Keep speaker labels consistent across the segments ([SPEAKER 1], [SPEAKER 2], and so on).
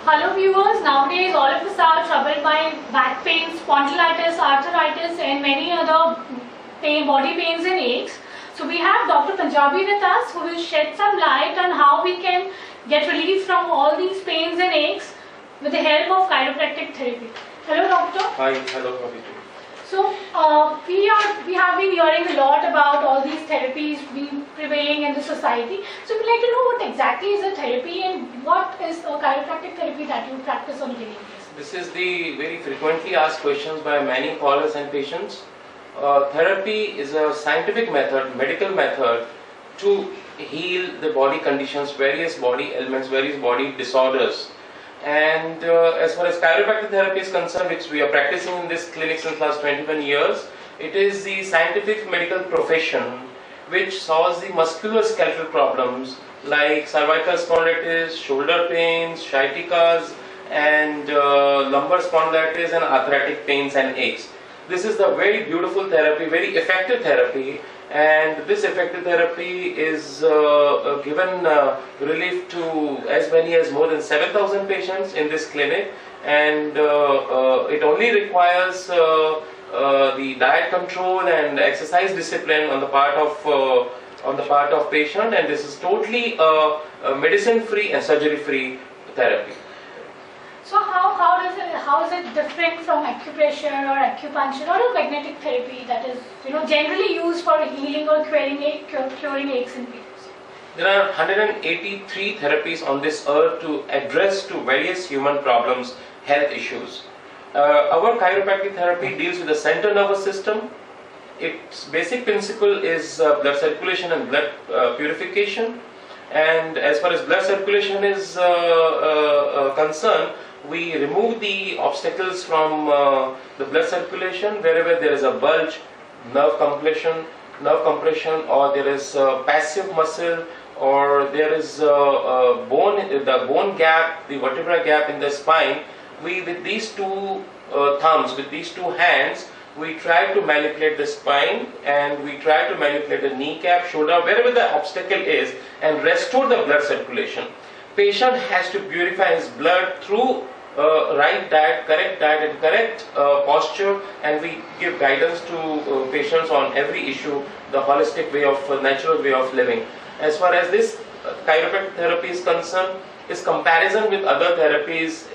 [SPEAKER 1] Hello viewers, nowadays all of us are troubled by back pain, spondylitis, arthritis and many other body pains and aches. So we have Dr. Punjabi with us who will shed some light on how we can get relief from all these pains and aches with the help of chiropractic therapy. Hello doctor.
[SPEAKER 2] Hi, hello, how are you?
[SPEAKER 1] So we have been hearing a lot about all these therapies being prevailing in the society. So we'd like to know what exactly is a therapy and what is a chiropractic therapy that you practice on a daily basis.
[SPEAKER 2] This is the very frequently asked questions by many callers and patients. Therapy is a scientific method, medical method to heal the body conditions, various body ailments, various body disorders. And as far as chiropractic therapy is concerned, which we are practicing in this clinic since last 21 years, it is the scientific medical profession which solves the musculoskeletal problems like cervical spondylitis, shoulder pains, sciaticas, and lumbar spondylitis and arthritic pains and aches. This is the very beautiful therapy, very effective therapy, and this effective therapy is given relief to as many as more than 7,000 patients in this clinic, and it only requires the diet control and exercise discipline on the part of patient, and this is totally medicine-free and surgery-free therapy.
[SPEAKER 1] So how is it different from acupressure or acupuncture or a magnetic therapy that is generally used for healing or curing aches and pains?
[SPEAKER 2] There are 183 therapies on this earth to address to various human problems, health issues. Our chiropractic therapy deals with the central nervous system. Its basic principle is blood circulation and blood purification. And as far as blood circulation is concerned, we remove the obstacles from the blood circulation wherever there is a bulge, nerve compression, or there is passive muscle, or there is the bone gap, the vertebra gap in the spine. We, with these two thumbs, with these two hands, we try to manipulate the spine and we try to manipulate the kneecap, shoulder, wherever the obstacle is, and restore the blood circulation. Patient has to purify his blood through right diet, and correct posture, and we give guidance to patients on every issue, the holistic way of natural way of living. As far as this chiropractic therapy is concerned, its comparison with other therapies,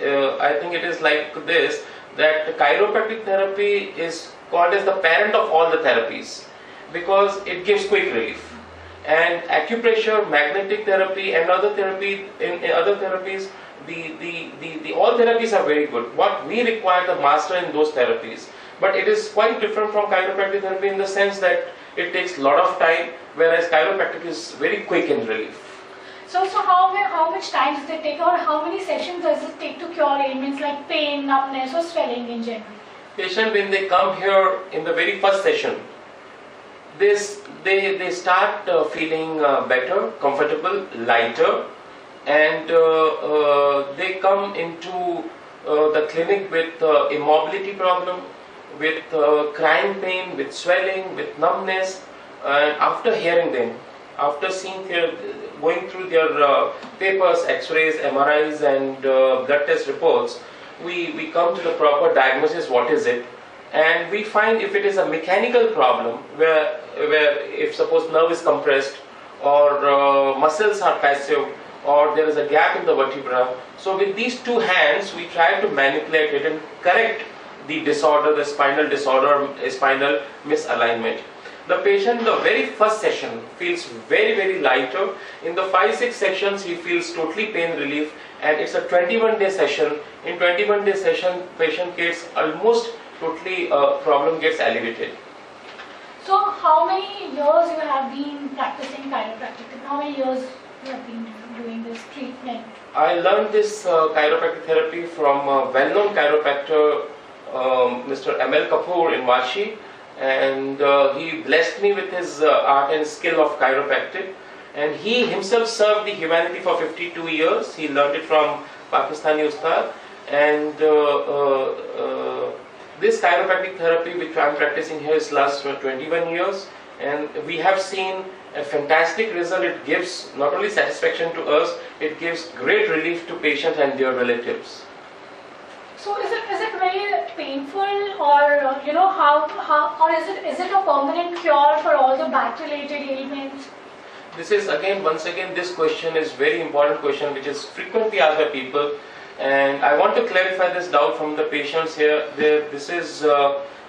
[SPEAKER 2] I think it is like this, that chiropractic therapy is called as the parent of all the therapies because it gives quick relief. And acupressure, magnetic therapy, and other therapy in other therapies, the all therapies are very good. What we require the master in those therapies, but it is quite different from chiropractic therapy in the sense that it takes a lot of time, whereas chiropractic is very quick in relief.
[SPEAKER 1] So how much time does it take, or how many sessions does it take to cure ailments like pain, numbness, or swelling in general?
[SPEAKER 2] Patient, when they come here in the very first session, they start feeling better, comfortable, lighter, and they come into the clinic with immobility problem, with crying pain, with swelling, with numbness, and after hearing them, after seeing going through their papers, x-rays, MRIs and blood test reports, we come to the proper diagnosis, what is it, and we find if it is a mechanical problem where if suppose nerve is compressed or muscles are passive or there is a gap in the vertebra, so with these two hands we try to manipulate it and correct the disorder, the spinal disorder, spinal misalignment. The patient in the very first session feels very lighter. In the 5-6 sessions he feels totally pain relief, and it's a 21-day session. In 21-day session patient gets almost totally problem gets alleviated.
[SPEAKER 1] So how many years you have been practicing chiropractic? How many years you have been doing this treatment?
[SPEAKER 2] I learned this chiropractic therapy from a well-known chiropractor, Mr. M.L. Kapoor in Vashi. And he blessed me with his art and skill of chiropractic, and he himself served the humanity for 52 years. He learned it from Pakistani Ustad, and this chiropractic therapy which I am practicing here is last 21 years, and we have seen a fantastic result. It gives not only satisfaction to us, it gives great relief to patients and their relatives.
[SPEAKER 1] So is it very painful, or how or is it a permanent cure for all the back related ailments?
[SPEAKER 2] This is once again this question is very important question which is frequently asked by people, and I want to clarify this doubt from the patients here. This is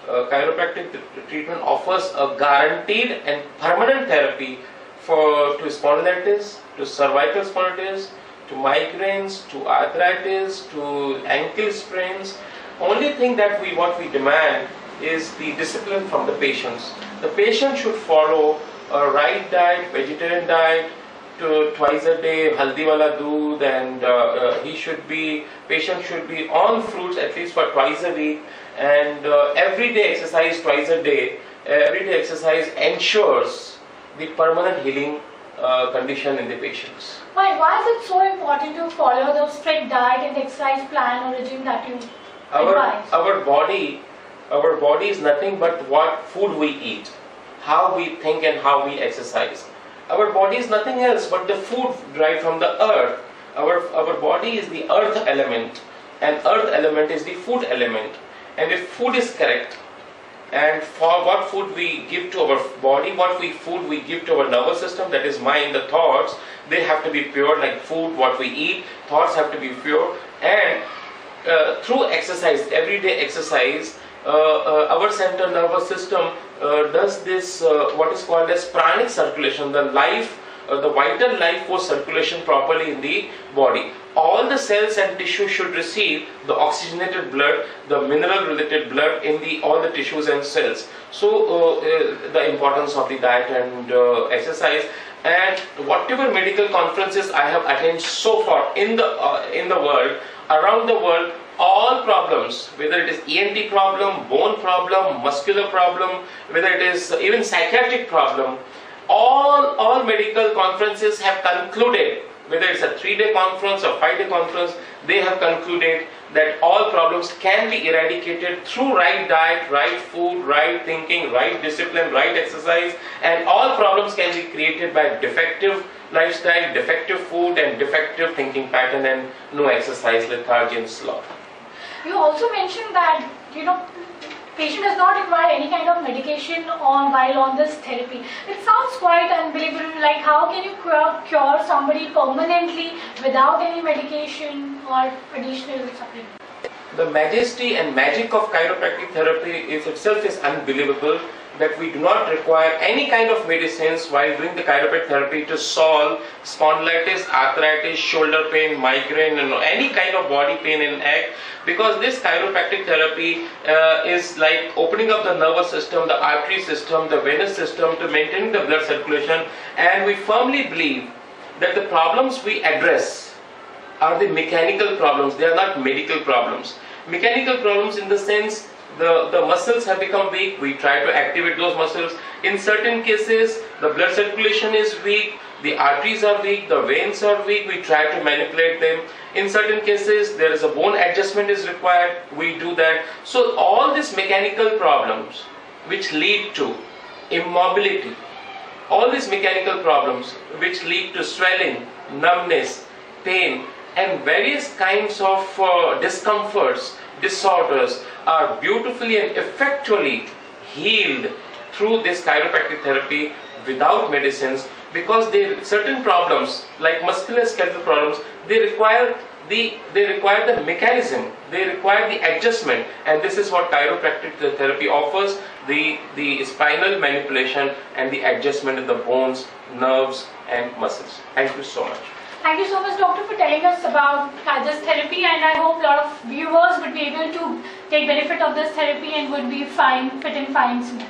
[SPEAKER 2] chiropractic treatment offers a guaranteed and permanent therapy to spondylitis, to cervical spondylitis, to migraines, to arthritis, to ankle sprains. Only thing that what we demand is the discipline from the patients. The patient should follow a right diet, vegetarian diet, to twice a day, haldi wala doodh, and patient should be on fruits at least for twice a week, and everyday exercise twice a day. Everyday exercise ensures the permanent healing condition in the patients.
[SPEAKER 1] Why is it so important to follow the strict diet and exercise plan or regime that you advise?
[SPEAKER 2] Our body is nothing but what food we eat, how we think and how we exercise. Our body is nothing else but the food derived from the earth. Our body is the earth element, and earth element is the food element. And if food is correct, and for what food we give to our body, food we give to our nervous system, that is mind, the thoughts, they have to be pure, like food, what we eat, thoughts have to be pure. And through exercise, everyday exercise, our central nervous system does this what is called as pranic circulation, the vital life force circulation properly in the body. All the cells and tissue should receive the oxygenated blood, the mineral related blood in all the tissues and cells. So the importance of the diet and exercise, and whatever medical conferences I have attended so far in the world, around the world, all problems, whether it is ENT problem, bone problem, muscular problem, whether it is even psychiatric problem, all medical conferences have concluded, whether it's a 3-day conference or 5-day conference, they have concluded that all problems can be eradicated through right diet, right food, right thinking, right discipline, right exercise, and all problems can be created by defective lifestyle, defective food, and defective thinking pattern, and no exercise, lethargy and sloth.
[SPEAKER 1] You also mentioned that patient does not require any kind of medication while on this therapy. It sounds quite unbelievable. Like, how can you cure somebody permanently without any medication or additional supplement?
[SPEAKER 2] The majesty and magic of chiropractic therapy itself is unbelievable, that we do not require any kind of medicines while doing the chiropractic therapy to solve spondylitis, arthritis, shoulder pain, migraine, and any kind of body pain in neck, because this chiropractic therapy is like opening up the nervous system, the artery system, the venous system, to maintain the blood circulation. And we firmly believe that the problems we address are the mechanical problems, they are not medical problems. Mechanical problems in the sense the muscles have become weak, we try to activate those muscles. In certain cases, the blood circulation is weak, the arteries are weak, the veins are weak, we try to manipulate them. In certain cases, there is a bone adjustment is required, we do that. So all these mechanical problems which lead to immobility, all these mechanical problems which lead to swelling, numbness, pain, and various kinds of discomforts, disorders, are beautifully and effectually healed through this chiropractic therapy without medicines, because certain problems like musculoskeletal problems, they require the mechanism, they require the adjustment, and this is what chiropractic therapy offers, the spinal manipulation and the adjustment of the bones, nerves and muscles. Thank you so much.
[SPEAKER 1] Thank you so much, doctor, for telling us about this therapy, and I hope a lot of viewers would be able to take benefit of this therapy and would be fit and fine soon.